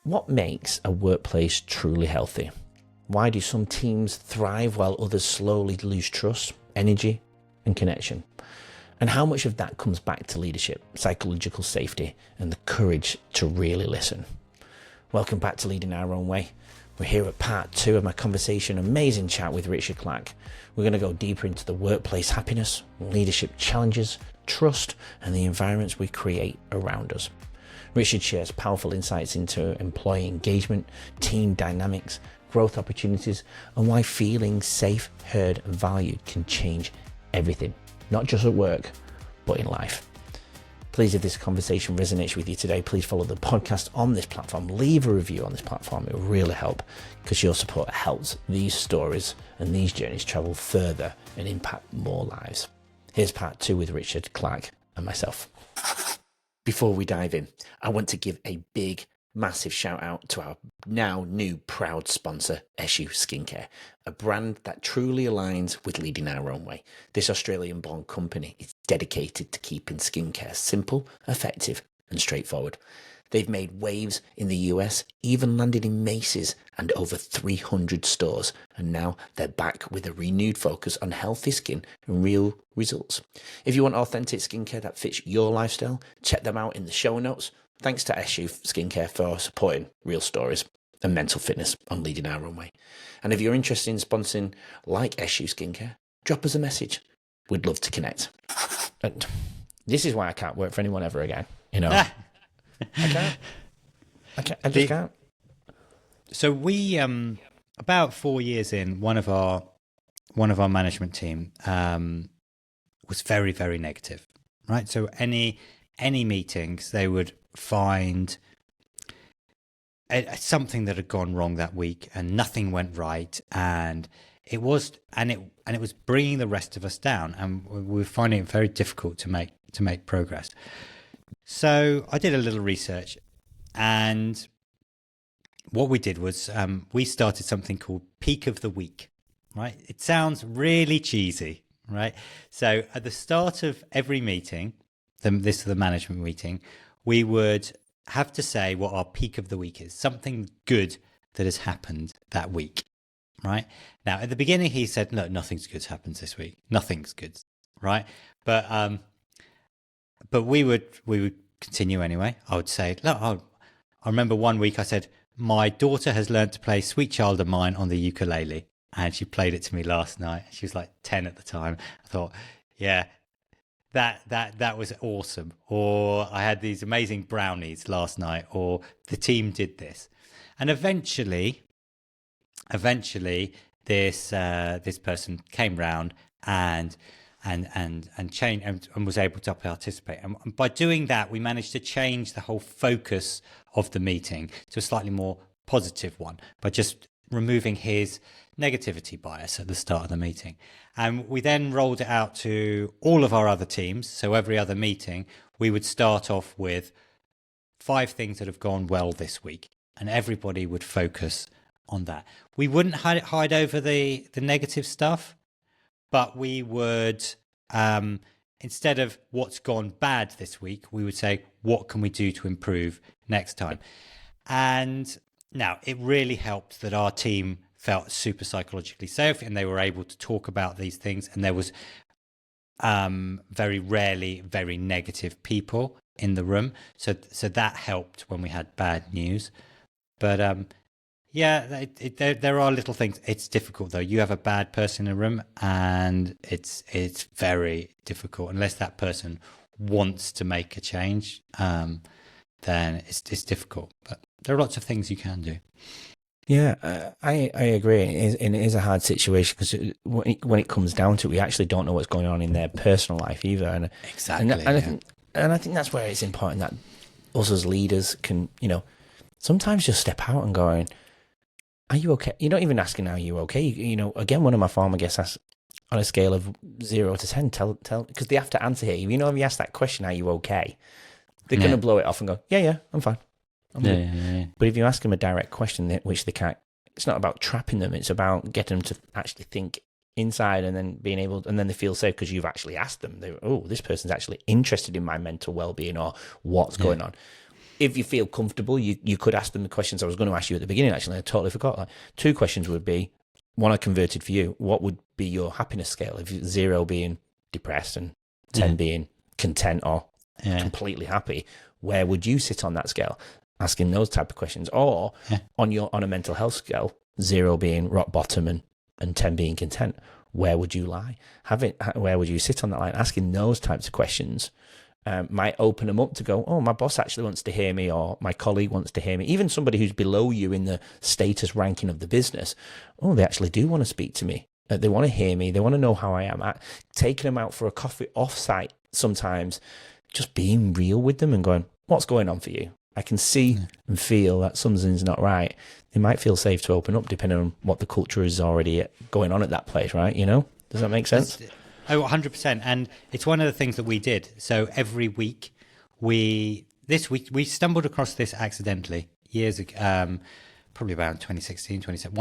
What makes a workplace truly healthy? Why do some teams thrive while others slowly lose trust, energy, and connection? And how much of that comes back to leadership, psychological safety, and the courage to really listen? Welcome back to Leading Our Own Way. We're here at part 2 of my conversation, amazing chat with Richard Clarke. We're going to go deeper into the workplace happiness, leadership challenges, trust, and the environments we create around us. Richard shares powerful insights into employee engagement, team dynamics, growth opportunities, and why feeling safe, heard, and valued can change everything, not just at work, but in life. Please, if this conversation resonates with you today, please follow the podcast on this platform. Leave a review on this platform. It will really help, because your support helps these stories and these journeys travel further and impact more lives. Here's part 2 with Richard Clarke and myself. Before we dive in, I want to give a big, massive shout out to our now new proud sponsor, Eshu Skincare, a brand that truly aligns with Leading Our Own Way. This Australian-born company is dedicated to keeping skincare simple, effective, and straightforward. They've made waves in the US, even landed in Macy's and over 300 stores, and now they're back with a renewed focus on healthy skin and real results. If you want authentic skincare that fits your lifestyle, check them out in the show notes. Thanks to Eshu Skincare for supporting real stories and mental fitness on Leading Our Own Way. And if you're interested in sponsoring like Eshu Skincare, drop us a message. We'd love to connect. And this is why I can't work for anyone ever again. You know, I just can't. So we, about 4 years in, one of our management team was very, very negative, right? So any meetings, they would find something that had gone wrong that week, and nothing went right, and it was bringing the rest of us down, and we were finding it very difficult to make progress. So I did a little research, and what we did was we started something called Peak of the Week, right? It sounds really cheesy, right? So at the start of every meeting, this is the management meeting, we would have to say what our peak of the week is, something good that has happened that week, right? Now, at the beginning, he said, no, nothing's good happens this week. Nothing's good, right? But we would continue anyway. I would say, look, I remember one week I said, my daughter has learned to play Sweet Child of Mine on the ukulele, and she played it to me last night. She was like 10 at the time. I thought, yeah, that was awesome. Or I had these amazing brownies last night, or the team did this. And eventually this person came round and changed and was able to participate. And by doing that, we managed to change the whole focus of the meeting to a slightly more positive one by just removing his negativity bias at the start of the meeting. And we then rolled it out to all of our other teams. So every other meeting, we would start off with 5 things that have gone well this week, and everybody would focus on that. We wouldn't hide over the negative stuff, but we would, instead of what's gone bad this week, we would say, what can we do to improve next time? And now it really helped that our team felt super psychologically safe, and they were able to talk about these things, and there was very rarely very negative people in the room, so that helped when we had bad news. But yeah, there are little things. It's difficult though. You have a bad person in a room, and it's very difficult unless that person wants to make a change. Then it's difficult. But there are lots of things you can do. Yeah, I agree. It is a hard situation, because when it comes down to it, we actually don't know what's going on in their personal life either. And exactly. And I think that's where it's important that us as leaders can, sometimes just step out and going, are you okay? You're not even asking, are you okay? Again, one of my former guests asked, on a scale of 0 to 10, tell, because they have to answer here. If you ask that question, are you okay? They're going to blow it off and go, yeah, I'm fine. Yeah. But if you ask them a direct question, which they can't, it's not about trapping them. It's about getting them to actually think inside, and then being able, and then they feel safe because you've actually asked them. This person's actually interested in my mental well-being or what's going on. if you feel comfortable, you could ask them the questions I was going to ask you at the beginning. Actually, I totally forgot. Like, 2 questions would be, one I converted for you. What would be your happiness scale? If 0 being depressed and 10 being content or completely happy, where would you sit on that scale? Asking those type of questions. Or on a mental health scale, 0 being rock bottom and 10 being content, where would you lie? Where would you sit on that line? Asking those types of questions might open them up to go, oh, my boss actually wants to hear me, or my colleague wants to hear me. Even somebody who's below you in the status ranking of the business, oh, they actually do want to speak to me. They want to hear me. They want to know how I am. Taking them out for a coffee off-site sometimes, just being real with them and going, what's going on for you? I can see and feel that something's not right. They might feel safe to open up depending on what the culture is already going on at that place, right? You know? Does that make sense? Oh, 100%. And it's one of the things that we did. So every week, this week we stumbled across this accidentally years ago, probably around 2016, 2017.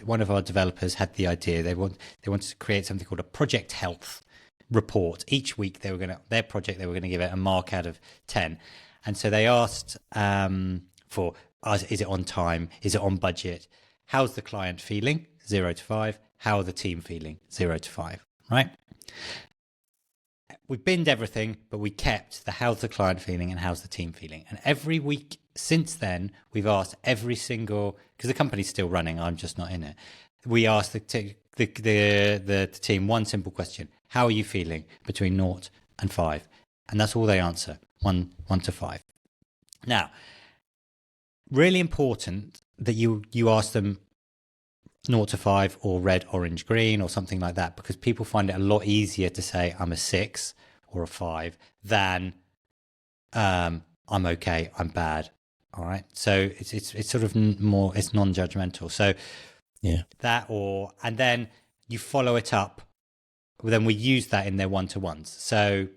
One of our developers had the idea. They wanted to create something called a project health report. Each week they were going to give it a mark out of 10. And so they asked for, is it on time? Is it on budget? How's the client feeling? 0 to 5. How are the team feeling? 0 to 5, right? We binned everything, but we kept the how's the client feeling and how's the team feeling. And every week since then, we've asked every single, because the company's still running, I'm just not in it. We asked the team one simple question: how are you feeling between 0 and 5? And that's all they answer, 1 to 5. Now, really important that you ask them 0 to 5 or red, orange, green or something like that, because people find it a lot easier to say I'm a 6 or a 5 than I'm okay, I'm bad. All right. So it's sort of more, it's non-judgmental. So and then you follow it up. Then we use that in their one-to-ones. So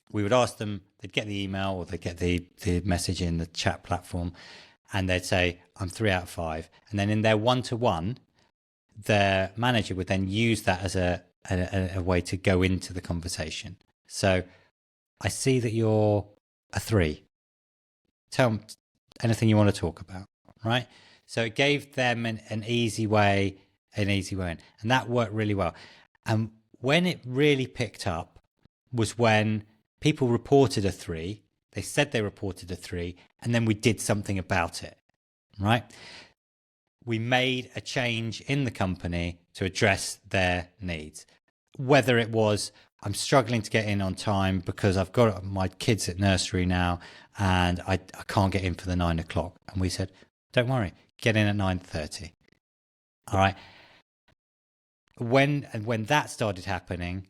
we would ask them, they'd get the email or they'd get the message in the chat platform, and they'd say, I'm 3 out of 5. And then in their one-to-one, their manager would then use that as a way to go into the conversation. So I see that you're a 3. Tell them anything you want to talk about, right? So it gave them an easy way in. And that worked really well. And when it really picked up was when people reported a 3. They said they reported a 3, and then we did something about it, right? We made a change in the company to address their needs. Whether it was, I'm struggling to get in on time because I've got my kids at nursery now and I can't get in for the 9 o'clock. And we said, don't worry, get in at 9:30. All right. When that started happening,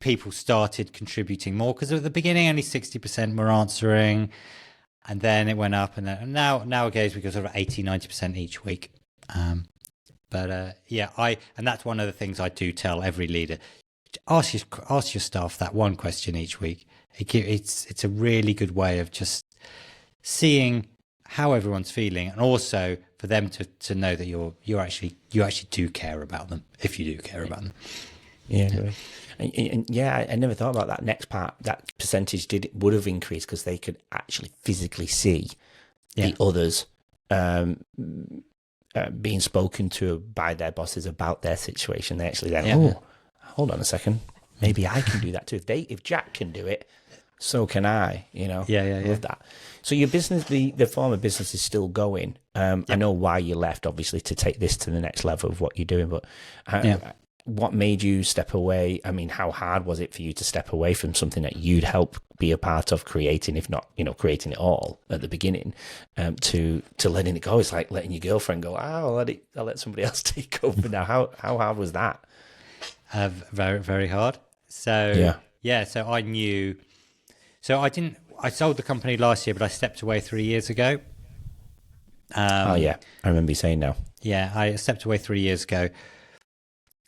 people started contributing more, because at the beginning only 60% were answering, and then it went up, and then nowadays we go sort of 80-90% each week. And that's one of the things I do tell every leader: ask your staff that one question each week. It's a really good way of just seeing how everyone's feeling, and also for them to know that you actually do care about them, if you do care about them. Yeah. And I never thought about that next part. That percentage would have increased because they could actually physically see the others being spoken to by their bosses about their situation. They actually then, hold on a second, maybe I can do that too. If Jack can do it, so can I. You know, love that. So your business, the former business, is still going. I know why you left, obviously, to take this to the next level of what you're doing, but. What made you step away? I mean, how hard was it for you to step away from something that you'd help be a part of creating, if not, creating it all at the beginning, to letting it go? It's like letting your girlfriend go, I'll let somebody else take over now. How hard was that? Very, very hard. So, so I knew, I sold the company last year, but I stepped away 3 years ago. I remember you saying now. Yeah, I stepped away 3 years ago.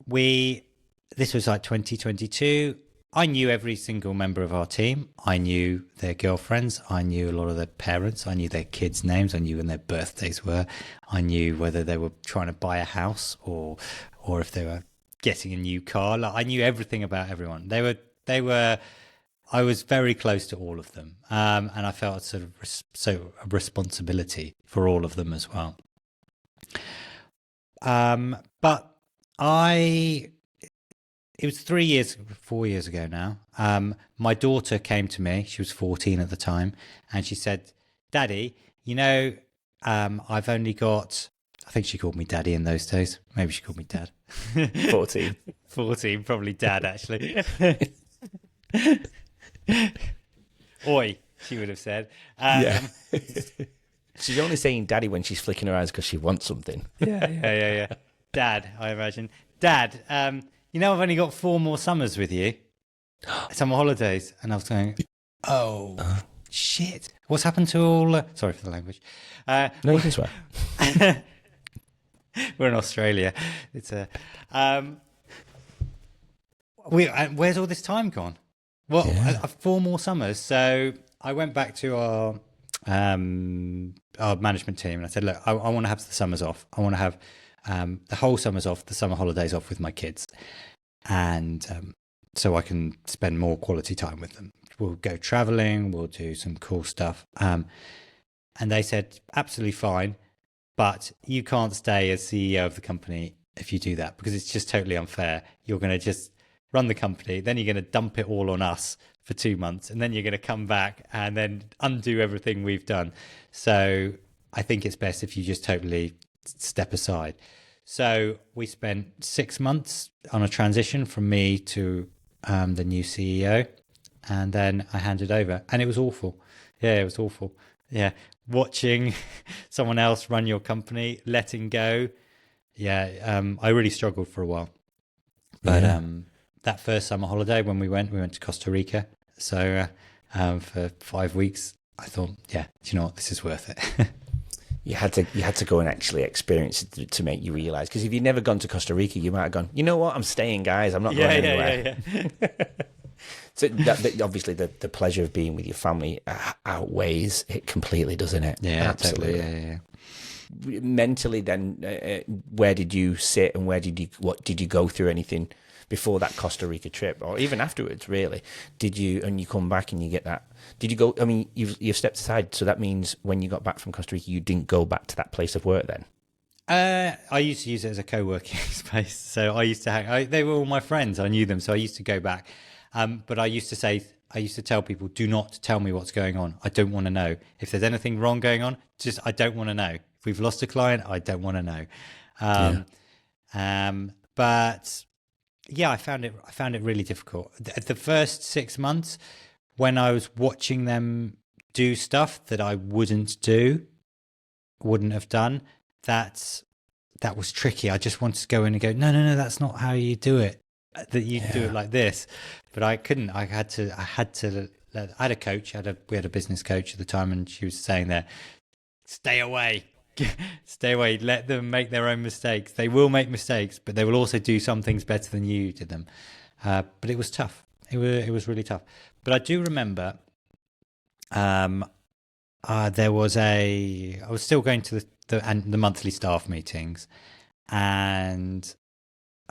This was like 2022. I knew every single member of our team. I knew their girlfriends. I knew a lot of their parents. I knew their kids' names. I knew when their birthdays were. I knew whether they were trying to buy a house or if they were getting a new car. Like, I knew everything about everyone. They were I was very close to all of them, and I felt sort of a responsibility for all of them as well. But it was 4 years ago now. My daughter came to me. She was 14 at the time, and she said, "Daddy, I've only got." I think she called me Daddy in those days. Maybe she called me Dad. 14. 14, probably Dad actually. Oi, she would have said. Yeah. She's only saying daddy when she's flicking her eyes because she wants something. Yeah. Dad, I imagine. Dad, I've only got 4 more summers with you. Summer holidays. And I was going, oh, shit. What's happened to all... Sorry for the language. No, you can swear. We're in Australia. It's a... where's all this time gone? Well, 4 more summers. So I went back to our management team and I said, look, I want to have the summers off. I want to have the whole summers off, the summer holidays off with my kids. And so I can spend more quality time with them. We'll go traveling. We'll do some cool stuff. And they said, absolutely fine. But you can't stay as CEO of the company if you do that, because it's just totally unfair. You're going to just run the company, then you're going to dump it all on us for 2 months, and then you're going to come back and then undo everything we've done. So I think it's best if you just totally step aside. So we spent 6 months on a transition from me to the new CEO, and then I handed over, and it was awful. Yeah, it was awful. Yeah, watching someone else run your company, letting go. Yeah, I really struggled for a while. But that first summer holiday when we went to Costa Rica. So for 5 weeks, I thought, yeah, do you know what? This is worth it. You had to go and actually experience it to make you realize. Because if you'd never gone to Costa Rica, you might have gone, you know what? I'm staying, guys. I'm not going anywhere. Yeah. So that, obviously, the pleasure of being with your family outweighs it completely, doesn't it? Yeah, absolutely. Totally. Yeah. Mentally, then, where did you sit, and what did you go through anything before that Costa Rica trip, or even afterwards? Really, did you? And you come back and you get that. Did you go? I mean, you've stepped aside, so that means when you got back from Costa Rica, you didn't go back to that place of work then. I used to use it as a co-working space, so I used to hang. They were all my friends. I knew them, so I used to go back. But I used to tell people, do not tell me what's going on. I don't want to know. If there's anything wrong going on, I don't want to know. If we've lost a client, I don't want to know. But yeah, I found it really difficult. The first 6 months, when I was watching them do stuff that I wouldn't have done, that was tricky. I just wanted to go in and go, no, that's not how you do it. That you do it like this, but I couldn't. I had to. I had a coach. We had a business coach at the time, and she was saying there, stay away, stay away. Let them make their own mistakes. They will make mistakes, but they will also do some things better than you did them. But it was tough. It was really tough. But I do remember, I was still going to the monthly staff meetings, and.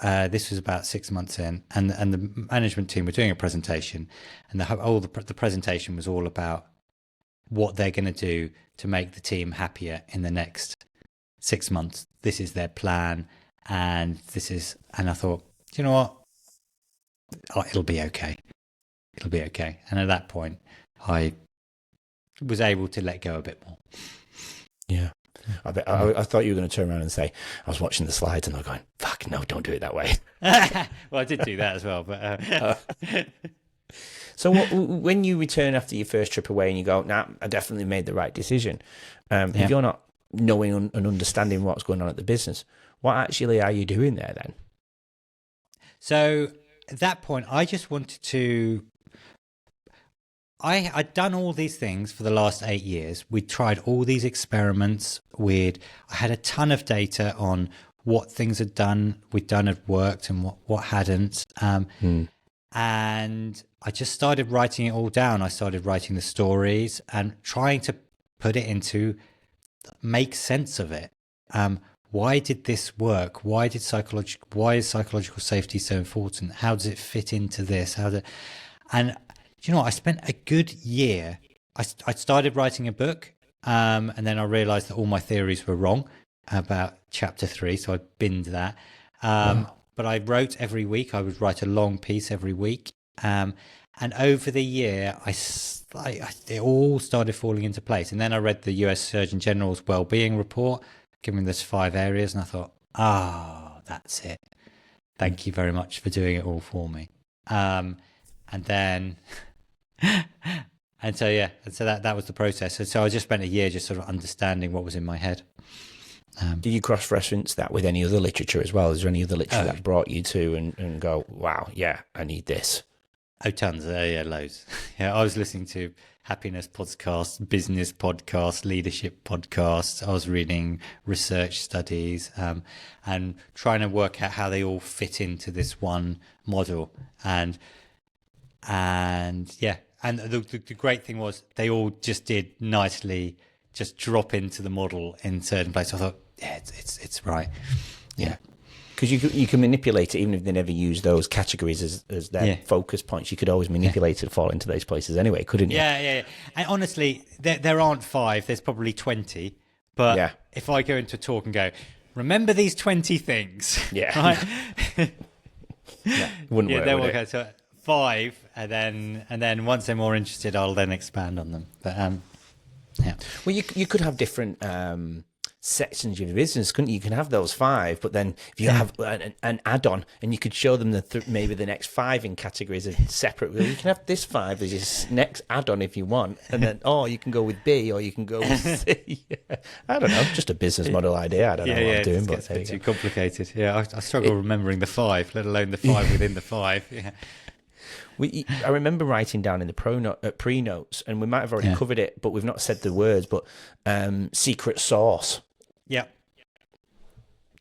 This was about 6 months in, and the management team were doing a presentation, and the presentation was all about what they're going to do to make the team happier in the next 6 months. This is their plan, and I thought, do you know what? Oh, it'll be okay. It'll be okay. And at that point, I was able to let go a bit more. Yeah. I thought you were going to turn around and say, I was watching the slides and I was going, fuck, no, don't do it that way. Well, I did do that as well. But So when you return after your first trip away and you go, nah, I definitely made the right decision. If you're not knowing and understanding what's going on at the business, what actually are you doing there then? So at that point, I just wanted to... I'd done all these things for the last 8 years. We'd tried all these experiments. I had a ton of data on what things we'd done had worked and what hadn't. And I just started writing it all down. I started writing the stories and trying to make sense of it. Why did this work? Why is psychological safety so important? How does it fit into this? And you know what? I spent a good year. I started writing a book, and then I realized that all my theories were wrong about chapter 3. So I binned that. But I wrote every week. I would write a long piece every week. And over the year, it all started falling into place. And then I read the US Surgeon General's Wellbeing report, giving this 5 areas. And I thought, that's it. Thank you very much for doing it all for me. And then, and so that was the process. And so I just spent a year just sort of understanding what was in my head. Did you cross-reference that with any other literature as well? Is there any other literature that brought you to and go, wow, yeah, I need this? Oh, tons. Yeah, loads. Yeah, I was listening to happiness podcasts, business podcasts, leadership podcasts. I was reading research studies and trying to work out how they all fit into this one model. And the great thing was they all just did nicely just drop into the model in certain places. I thought, yeah, it's right. Yeah. Because you can manipulate it even if they never use those categories as their focus points. You could always manipulate it to fall into those places anyway, couldn't you? Yeah. And honestly, there aren't 5. There's probably 20. But if I go into a talk and go, remember these 20 things. Yeah. Right? Wouldn't work, then would we'll it? go to 5, and then once they're more interested, I'll then expand on them. But yeah. Well, you could have different sections of your business, couldn't you? You can have those 5, but then if you have an add-on, and you could show them maybe the next 5 in categories of separate. Well, you can have this 5 as your next add-on if you want, and then you can go with B or you can go with C. I don't know, just a business model idea. I don't know what I'm doing, but it's a bit too complicated. Yeah, I struggle remembering the 5, let alone the 5 within the 5. Yeah. I remember writing down in the pre-notes, and we might have already covered it, but we've not said the words, but secret sauce. Yeah.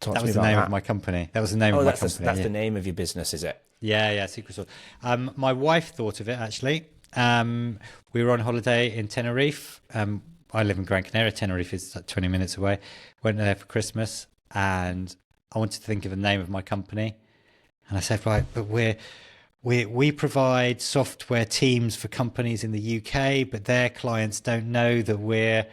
Talk that to was me the name about of my company. That was the name of my company. That's the name of your business, is it? Yeah, secret sauce. My wife thought of it, actually. We were on holiday in Tenerife. I live in Gran Canaria. Tenerife is like 20 minutes away. Went there for Christmas, and I wanted to think of the name of my company. And I said, right, but we provide software teams for companies in the UK, but their clients don't know that we're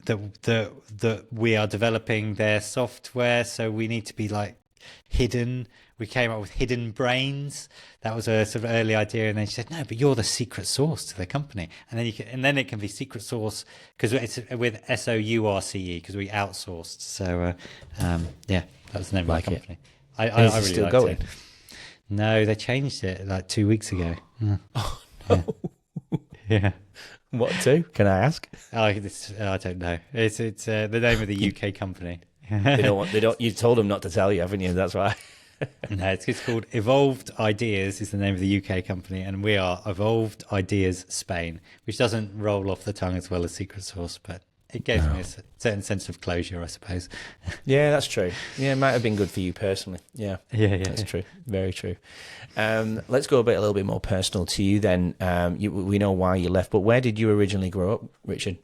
that we are developing their software, so we need to be like hidden. We came up with hidden brains. That was a sort of early idea, and then she said, "No, but you're the secret sauce to the company." And then it can be secret sauce because it's with SOURCE because we outsourced. So that was the name of my company. I really still liked going? it. No, they changed it like 2 weeks ago. Oh no! Yeah. What to? Can I ask? I don't know. It's the name of the UK company. They don't. You told them not to tell you, haven't you? That's why. No, it's called Evolved Ideas. Is the name of the UK company, and we are Evolved Ideas Spain, which doesn't roll off the tongue as well as Secret Sauce, but it gave me a certain sense of closure, I suppose. Yeah, that's true. Yeah, it might have been good for you personally. Yeah, that's true. Very true. Let's go a little bit more personal to you then. We know why you left, but where did you originally grow up, Richard?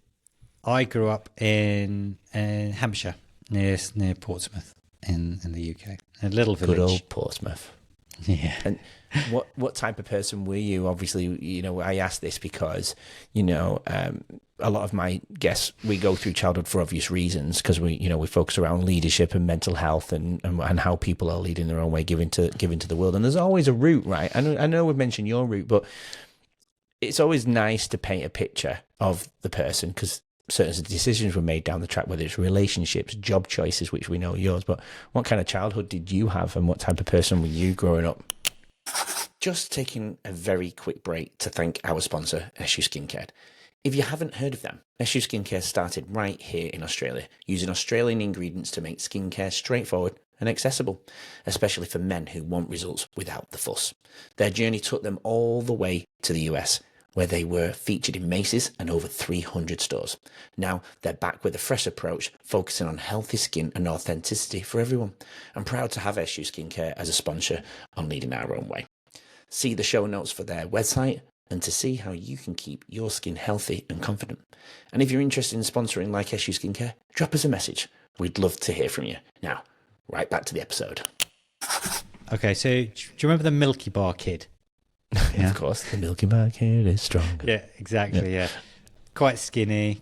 I grew up in Hampshire, near Portsmouth in the UK. A little village. Good old Portsmouth. Yeah. And what type of person were you? Obviously, I asked this because, a lot of my guests, we go through childhood for obvious reasons because we focus around leadership and mental health and how people are leading their own way, giving to the world. And there's always a route, right? I know we've mentioned your route, but it's always nice to paint a picture of the person because certain decisions were made down the track, whether it's relationships, job choices, which we know are yours. But what kind of childhood did you have, and what type of person were you growing up? Just taking a very quick break to thank our sponsor, SU Skincare. If you haven't heard of them, SU Skincare started right here in Australia, using Australian ingredients to make skincare straightforward and accessible, especially for men who want results without the fuss. Their journey took them all the way to the US, where they were featured in Macy's and over 300 stores. Now they're back with a fresh approach, focusing on healthy skin and authenticity for everyone. I'm proud to have SU Skincare as a sponsor on Leading Our Own Way. See the show notes for their website and to see how you can keep your skin healthy and confident. And if you're interested in sponsoring like SU Skincare, drop us a message. We'd love to hear from you. Now, right back to the episode. Okay, so do you remember the Milky Bar kid? Yeah. Of course, the milky market is strong. Yeah, exactly. Yeah. Quite skinny,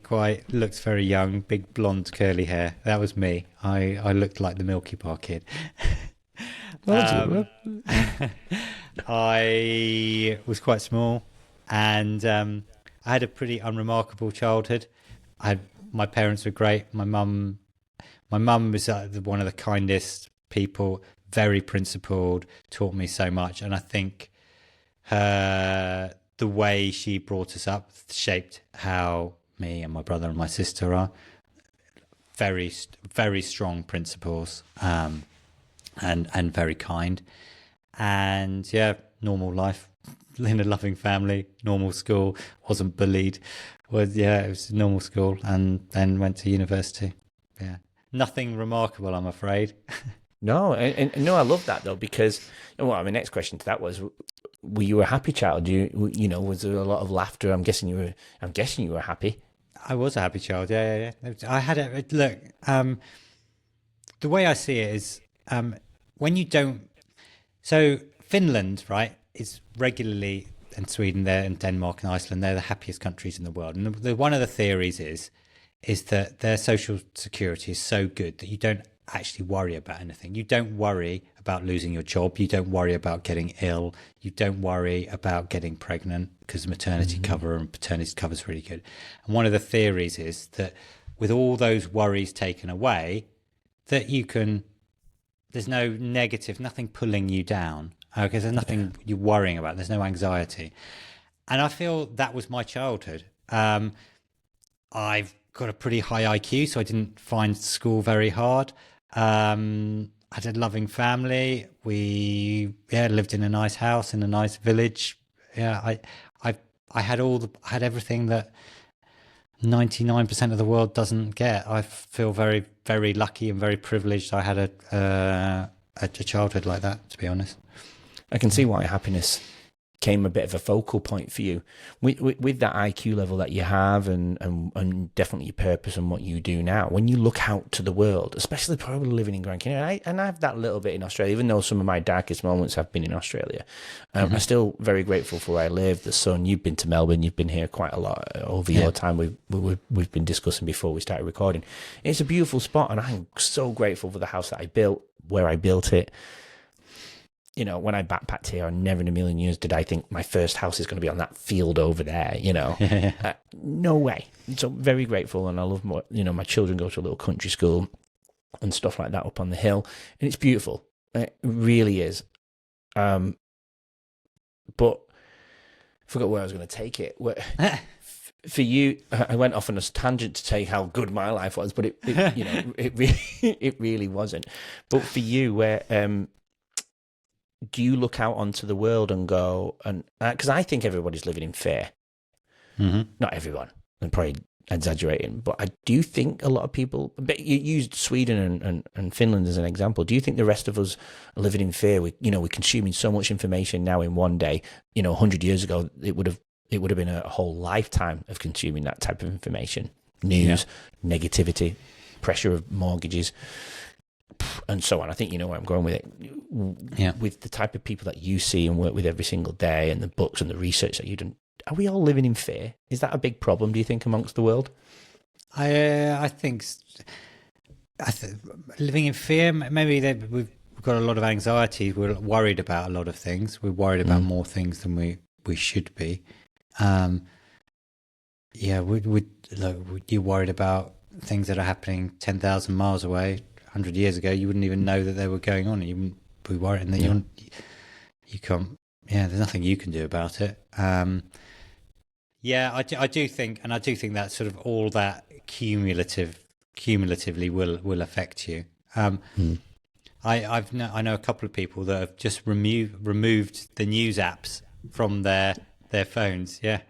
looks very young, big blonde curly hair. That was me. I looked like the Milky Bar kid. I was quite small, and I had a pretty unremarkable childhood. My parents were great. My mum was one of the kindest people, very principled, taught me so much, and I think the way she brought us up shaped how me and my brother and my sister are. Very, very strong principles, and very kind. And yeah, normal life in a loving family, normal school, wasn't bullied. It was a normal school, and then went to university. Yeah, nothing remarkable, I'm afraid. No, and no, I love that though, because my next question to that was, were you a happy child? Was there a lot of laughter? I'm guessing you were happy. I was a happy child. Yeah. I had look. The way I see it is, when you don't. So Finland, right, is regularly, and Sweden there, and Denmark and Iceland, they're the happiest countries in the world. And one of the theories is that their social security is so good that you don't actually worry about anything. You don't worry about losing your job. You don't worry about getting ill. You don't worry about getting pregnant, because maternity cover and paternity cover is really good. And one of the theories is that with all those worries taken away, that there's no negative, nothing pulling you down, because there's nothing you're worrying about. There's no anxiety. And I feel that was my childhood. I've got a pretty high IQ, so I didn't find school very hard. I had a loving family. We lived in a nice house in a nice village. Yeah, I had everything that 99% of the world doesn't get. I feel very, very lucky and very privileged. I had a childhood like that, to be honest. I can see why happiness became a bit of a focal point for you with that IQ level that you have, and definitely your purpose and what you do now. When you look out to the world, especially probably living in Grand Canyon, and I have that little bit in Australia, even though some of my darkest moments have been in Australia. I'm still very grateful for where I live, the sun. You've been to Melbourne, you've been here quite a lot over your time. We've been discussing before we started recording. It's a beautiful spot, and I'm so grateful for the house that I built, where I built it. When I backpacked here, never in a million years did I think my first house is going to be on that field over there, no way. So very grateful, and I love my children go to a little country school and stuff like that up on the hill, and it's beautiful. It really is. But I forgot where I was going to take it. For you, I went off on a tangent to say how good my life was, but it really wasn't. But for you, where do you look out onto the world and go, and because I think everybody's living in fear. Not everyone, I'm probably exaggerating, but I do think a lot of people, but you used Sweden and Finland as an example. Do you think the rest of us are living in fear? We're consuming so much information now in one day. 100 years ago, it would have been a whole lifetime of consuming that type of information. News, negativity, pressure of mortgages, and so on. I think you know where I'm going with it. With the type of people that you see and work with every single day, and the books and the research that you've done, are we all living in fear? Is that a big problem, do you think, amongst the world? I think living in fear, maybe we've got a lot of anxiety. We're worried about a lot of things. We're worried about more things than we should be. You're worried about things that are happening 10,000 miles away. 100 years ago, you wouldn't even know that they were going on. You wouldn't be worried, and then you can't. Yeah, there's nothing you can do about it. I do think that sort of all that cumulatively will affect you. I know a couple of people that have just removed the news apps from their phones. Yeah,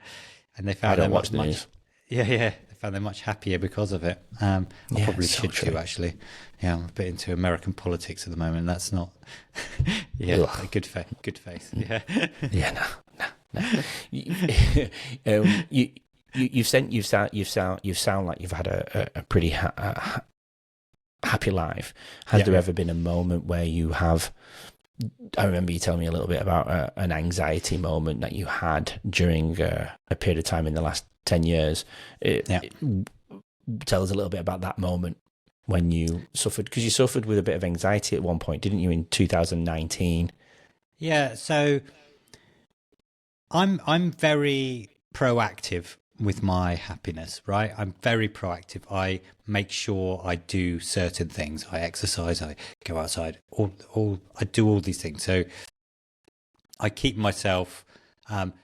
and they found I don't watch the news. Yeah, they found they're much happier because of it. I probably should too, actually. Yeah, I'm a bit into American politics at the moment. That's not. A good face. Yeah. Yeah, no. You sound like you've had a pretty happy life. Has there ever been a moment where you have I remember you telling me a little bit about an anxiety moment that you had during a period of time in the last 10 years. Tell us a little bit about that moment when you suffered, because you suffered with a bit of anxiety at one point, didn't you, in 2019? Yeah, so I'm very proactive with my happiness, right? I'm very proactive. I make sure I do certain things. I exercise, I go outside, I do all these things. So I keep myself,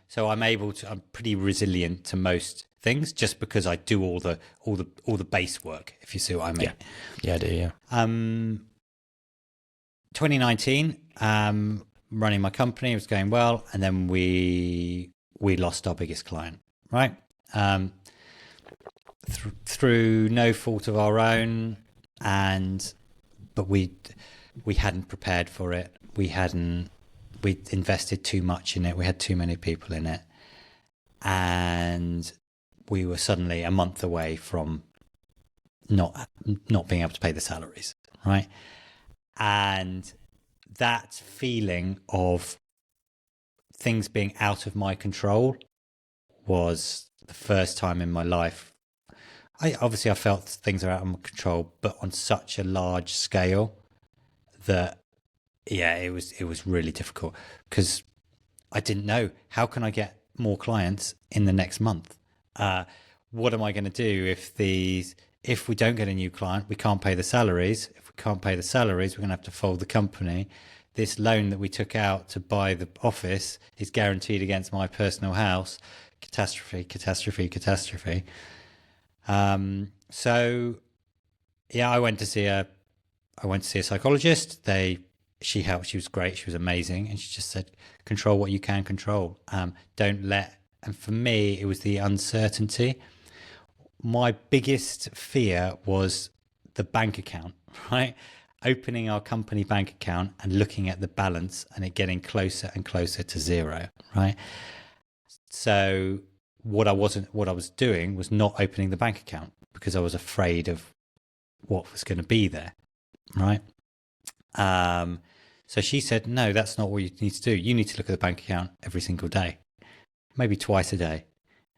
so I'm pretty resilient to most things, just because I do all the base work, if you see what I mean. Yeah, I do, yeah. 2019, running my company, it was going well, and then we lost our biggest client, right? Through no fault of our own, but we hadn't prepared for it. We'd invested too much in it. We had too many people in it, and we were suddenly a month away from not being able to pay the salaries, right? And that feeling of things being out of my control was the first time in my life. I felt things are out of my control, but on such a large scale that, yeah, it was really difficult, because I didn't know, how can I get more clients in the next month? What am I going to do if we don't get a new client? We can't pay the salaries. If we can't pay the salaries, we're going to have to fold the company. This loan that we took out to buy the office is guaranteed against my personal house. Catastrophe. So yeah, I went to see a psychologist. She helped. She was great. She was amazing. And she just said, control what you can control. And for me, it was the uncertainty. My biggest fear was the bank account, right? Opening our company bank account and looking at the balance and it getting closer and closer to zero, right? So what I was doing was not opening the bank account, because I was afraid of what was going to be there, right? So she said, no, that's not what you need to do. You need to look at the bank account every single day, maybe twice a day,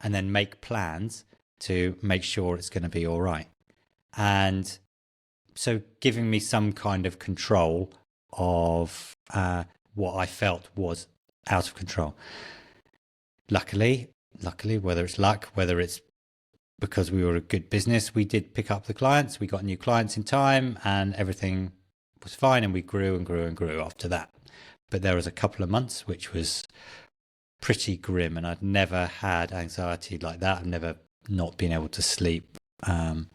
and then make plans to make sure it's going to be all right. And so giving me some kind of control of what I felt was out of control. Luckily, whether it's luck, whether it's because we were a good business, we did pick up the clients. We got new clients in time and everything was fine, and we grew and grew and grew after that. But there was a couple of months which was pretty grim, and I'd never had anxiety like that. I've never not been able to sleep. And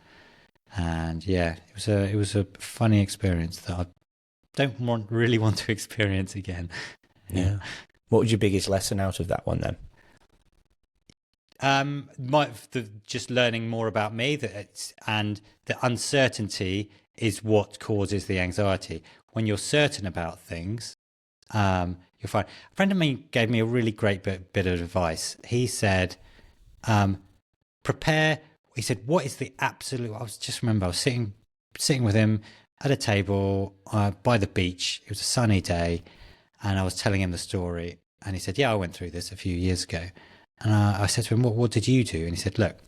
yeah, it was a funny experience that I don't really want to experience again. Yeah. What was your biggest lesson out of that one then? Just learning more about me, and the uncertainty is what causes the anxiety. When you're certain about things, you're fine. A friend of mine gave me a really great bit of advice. He said, prepare. He said, what is the absolute, I was sitting with him at a table by the beach. It was a sunny day, and I was telling him the story, and he said, yeah, I went through this a few years ago. And I said to him, what did you do? And he said, look,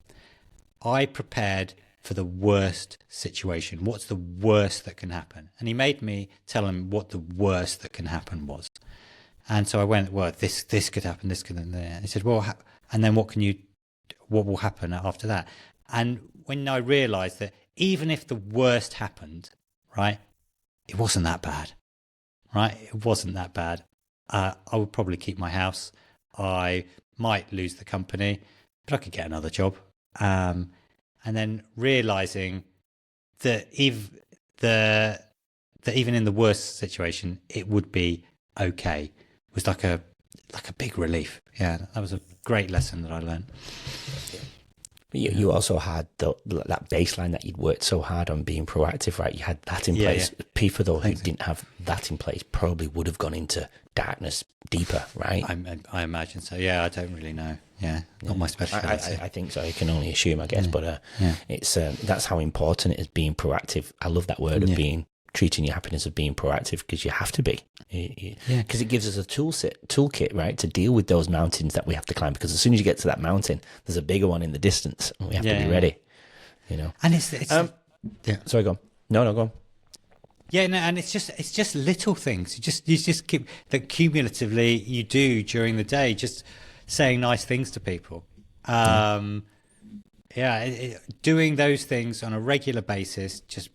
I prepared for the worst situation. What's the worst that can happen? And he made me tell him what the worst that can happen was. And so I went, well, this could happen, this could happen there. And he said, well, and then what will happen after that? And when I realized that even if the worst happened, right, it wasn't that bad, right? It wasn't that bad. I would probably keep my house. I might lose the company, but I could get another job. And then realizing that even in the worst situation, it would be okay, was like a big relief. Yeah, that was a great lesson that I learned. You also had that baseline that you'd worked so hard on being proactive, right? You had that in place. Yeah. People, though, who didn't have that in place probably would have gone into darkness deeper, right? I imagine so. Yeah, I don't really know. Yeah, not my specialty. I think so. I can only assume, I guess. Yeah. But it's that's how important it is, being proactive. I love that word of being treating your happiness as being proactive, because you have to be. Because it gives us a toolkit, right, to deal with those mountains that we have to climb. Because as soon as you get to that mountain, there's a bigger one in the distance, and we have to be ready. And it's Sorry, go on. No, go on. Yeah, no, and it's just little things. You just keep that cumulatively you do during the day, just saying nice things to people. Doing those things on a regular basis just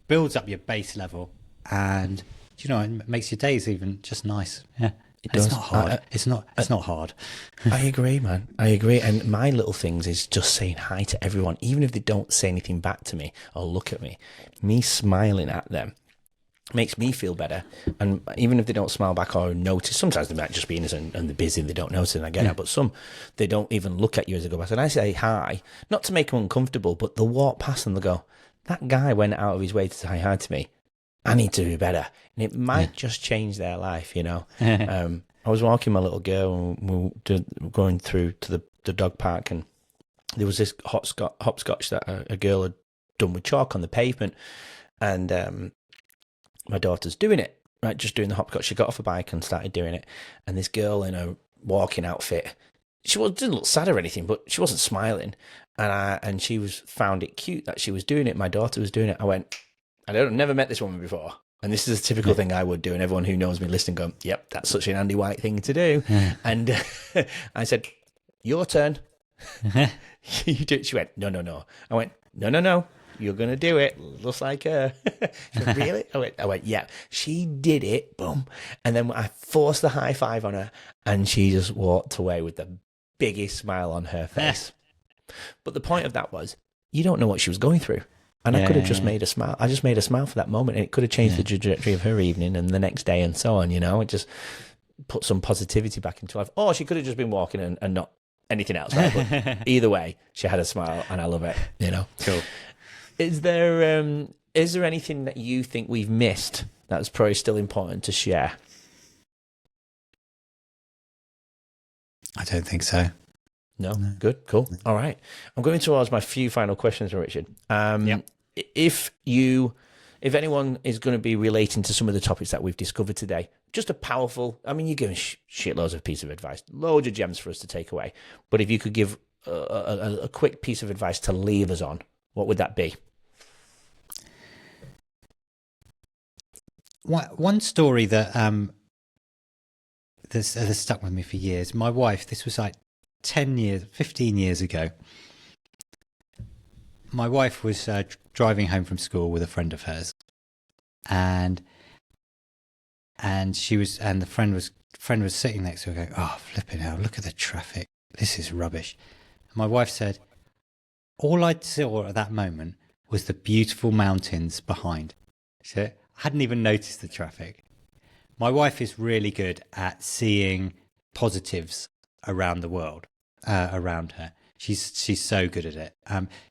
builds up your base level, and it makes your days even just nice. Yeah, it's not hard. It's not hard. I agree, man. I agree. And my little things is just saying hi to everyone, even if they don't say anything back to me or look at me. Me smiling at them makes me feel better. And even if they don't smile back or notice, sometimes they might just be innocent and they're busy and they don't notice, and I get it. But some, they don't even look at you as they go past. And I say hi, not to make them uncomfortable, but they'll walk past and they'll go, that guy went out of his way to say hi to me. I need to do better. And it might just change their life, I was walking my little girl and we were going through to the dog park, and there was this hopscotch that a girl had done with chalk on the pavement. And my daughter's doing it, right? Just doing the hopscotch. She got off a bike and started doing it. And this girl in a walking outfit, didn't look sad or anything, but she wasn't smiling. And she found it cute that she was doing it. My daughter was doing it. I went, never met this woman before. And this is a typical thing I would do. And everyone who knows me listening going, yep, that's such an Andy White thing to do. And I said, your turn. You do it. She went, no. I went, no. You're going to do it. Looks like her. She went, really? I went, yeah. She did it. Boom. And then I forced the high five on her, and she just walked away with the biggest smile on her face. But the point of that was, you don't know what she was going through. And I could have just made a smile. I just made a smile for that moment, and it could have changed the trajectory of her evening and the next day and so on, It just put some positivity back into life. Or she could have just been walking and not anything else, right? But either way, she had a smile, and I love it, Cool. Is there anything that you think we've missed that's probably still important to share? I don't think so. No? Good, cool. All right. I'm going to ask my few final questions, Richard. If anyone is going to be relating to some of the topics that we've discovered today, just a powerful, you're giving shitloads of pieces of advice, loads of gems for us to take away. But if you could give a quick piece of advice to leave us on, what would that be? One story that that's stuck with me for years. My wife, this was like 15 years ago. My wife was driving home from school with a friend of hers, and the friend was sitting next to her going, "Oh, flipping hell, look at the traffic. This is rubbish." And my wife said, all I saw at that moment was the beautiful mountains behind. So I hadn't even noticed the traffic. My wife is really good at seeing positives around the world, around her. She's so good at it.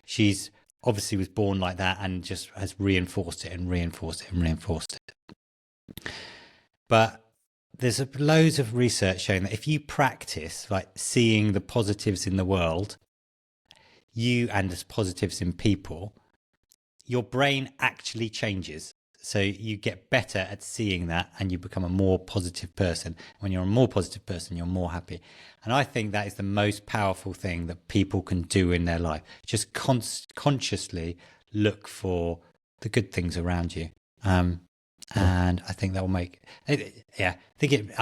She's obviously was born like that and just has reinforced it and reinforced it and reinforced it. But there's loads of research showing that if you practice like seeing the positives in the world, you and the positives in people, your brain actually changes. So you get better at seeing that, and you become a more positive person. When you're a more positive person, you're more happy. And I think that is the most powerful thing that people can do in their life. Just consciously look for the good things around you. And I think that will make it, I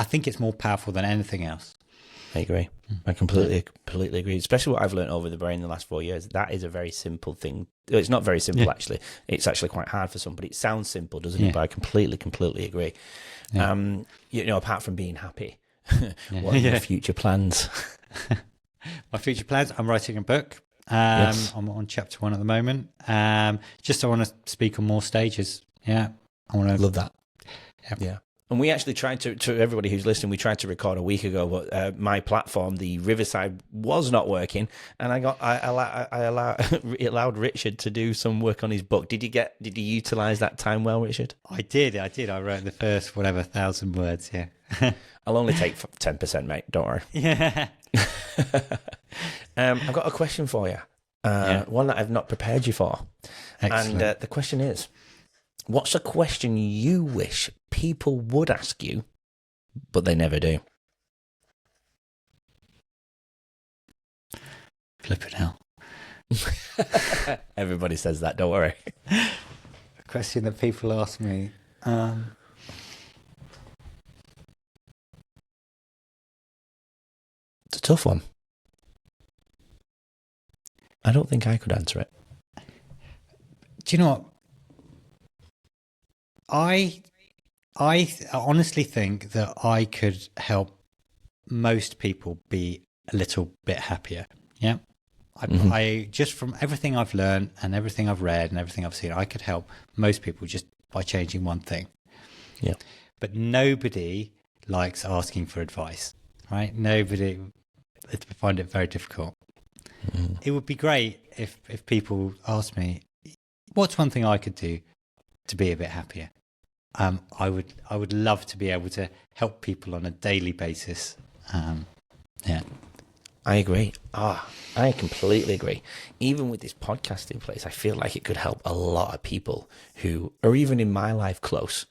think it's more powerful than anything else. I agree. I completely agree. Especially what I've learned over the brain in the last 4 years. That is a very simple thing. It's not very simple, actually. It's actually quite hard for some, but it sounds simple, doesn't it? But I completely agree. Yeah. Apart from being happy, what are your future plans? My future plans, I'm writing a book. I'm on chapter 1 at the moment. I want to speak on more stages. Yeah. I want to love that. Yeah. And we actually tried to everybody who's listening, we tried to record a week ago, but my platform, the Riverside, was not working, and it allowed Richard to do some work on his book. Did you utilize that time well, Richard? I did. I wrote the first 1,000 words. Yeah. I'll only take 10%, mate. Don't worry. Yeah. I've got a question for you. One that I've not prepared you for. Excellent. And the question is, What's a question you wish people would ask you, but they never do? Flip it out. Everybody says that, don't worry. A question that people ask me. It's a tough one. I don't think I could answer it. Do you know what? I honestly think that I could help most people be a little bit happier. Yeah. I just, from everything I've learned and everything I've read and everything I've seen, I could help most people just by changing one thing. Yeah. But nobody likes asking for advice, right? Nobody, I find it very difficult. It would be great if people asked me, what's one thing I could do to be a bit happier? I would love to be able to help people on a daily basis. Yeah. I agree. I completely agree. Even with this podcast in place, I feel like it could help a lot of people who are even in my life close.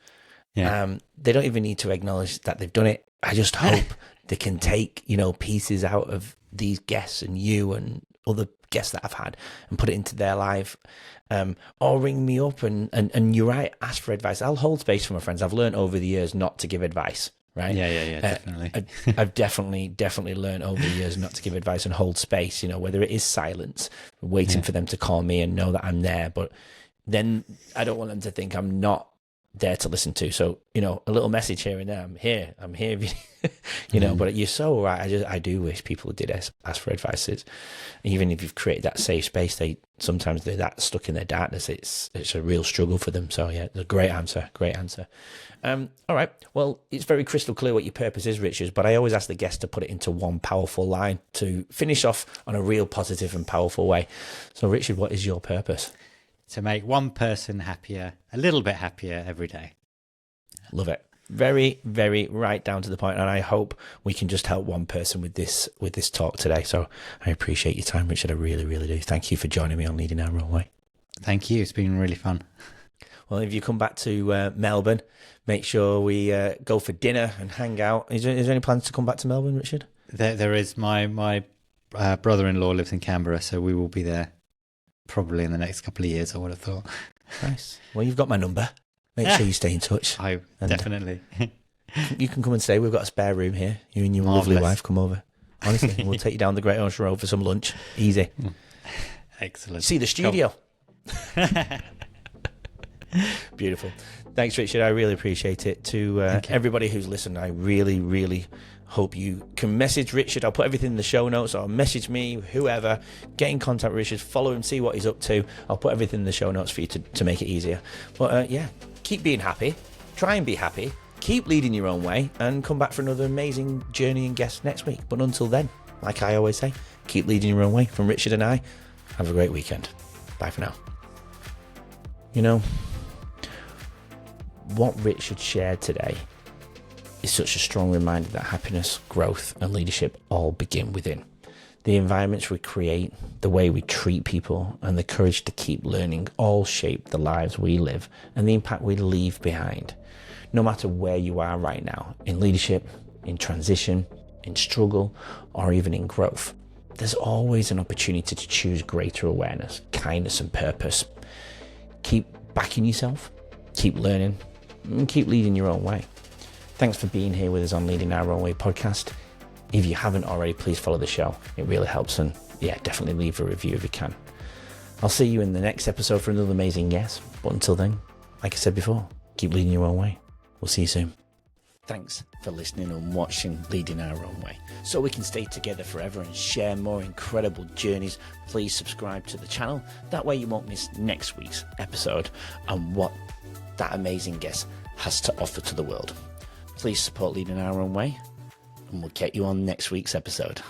Yeah. They don't even need to acknowledge that they've done it. I just hope they can take, pieces out of these guests and you and other guests that I've had and put it into their life. Or ring me up and you're right, ask for advice. I'll hold space for my friends. I've learned over the years not to give advice. Right? Yeah, definitely. I've definitely learned over the years not to give advice and hold space, whether it is silence, waiting for them to call me and know that I'm there. But then I don't want them to think I'm not there to listen to. So, a little message here and there. I'm here. But you're so right. I do wish people did ask for advice. Even if you've created that safe space, sometimes they're that stuck in their darkness. It's a real struggle for them. So yeah, it's a great answer. All right. Well, it's very crystal clear what your purpose is, Richard, but I always ask the guest to put it into one powerful line to finish off on a real positive and powerful way. So Richard, what is your purpose? To make one person happier, a little bit happier every day. Love it. Very, very right down to the point, and I hope we can just help one person with this talk today. So I appreciate your time, Richard. I really, really do. Thank you for joining me on Leading Our Own Way. Thank you. It's been really fun. Well, if you come back to Melbourne, make sure we go for dinner and hang out. Is there any plans to come back to Melbourne, Richard? There is. My brother-in-law lives in Canberra, so we will be there probably in the next couple of years, I would have thought. Nice. Well, you've got my number. Make sure you stay in touch. Definitely. You can come and stay. We've got a spare room here. You and your lovely wife come over. Honestly, we'll take you down the Great Ocean Road for some lunch. Easy. Excellent. See the studio. Beautiful. Thanks, Richard. I really appreciate it. To everybody who's listened, I really, really hope you can message Richard. I'll put everything in the show notes, or message me, whoever. Get in contact with Richard. Follow him, see what he's up to. I'll put everything in the show notes for you to make it easier. But keep being happy. Try and be happy. Keep leading your own way, and come back for another amazing journey and guest next week. But until then, like I always say, keep leading your own way. From Richard and I, have a great weekend. Bye for now. What Richard shared today is such a strong reminder that happiness, growth, and leadership all begin within. The environments we create, the way we treat people, and the courage to keep learning all shape the lives we live and the impact we leave behind. No matter where you are right now, in leadership, in transition, in struggle, or even in growth, there's always an opportunity to choose greater awareness, kindness, and purpose. Keep backing yourself, keep learning, and keep leading your own way. Thanks for being here with us on Leading Our Own Way podcast. If you haven't already, please follow the show. It really helps, and definitely leave a review if you can. I'll see you in the next episode for another amazing guest. But until then, like I said before, keep leading your own way. We'll see you soon. Thanks for listening and watching Leading Our Own Way. So we can stay together forever and share more incredible journeys, please subscribe to the channel. That way you won't miss next week's episode and what that amazing guest has to offer to the world. Please support Leading Our Own Way, and we'll get you on next week's episode.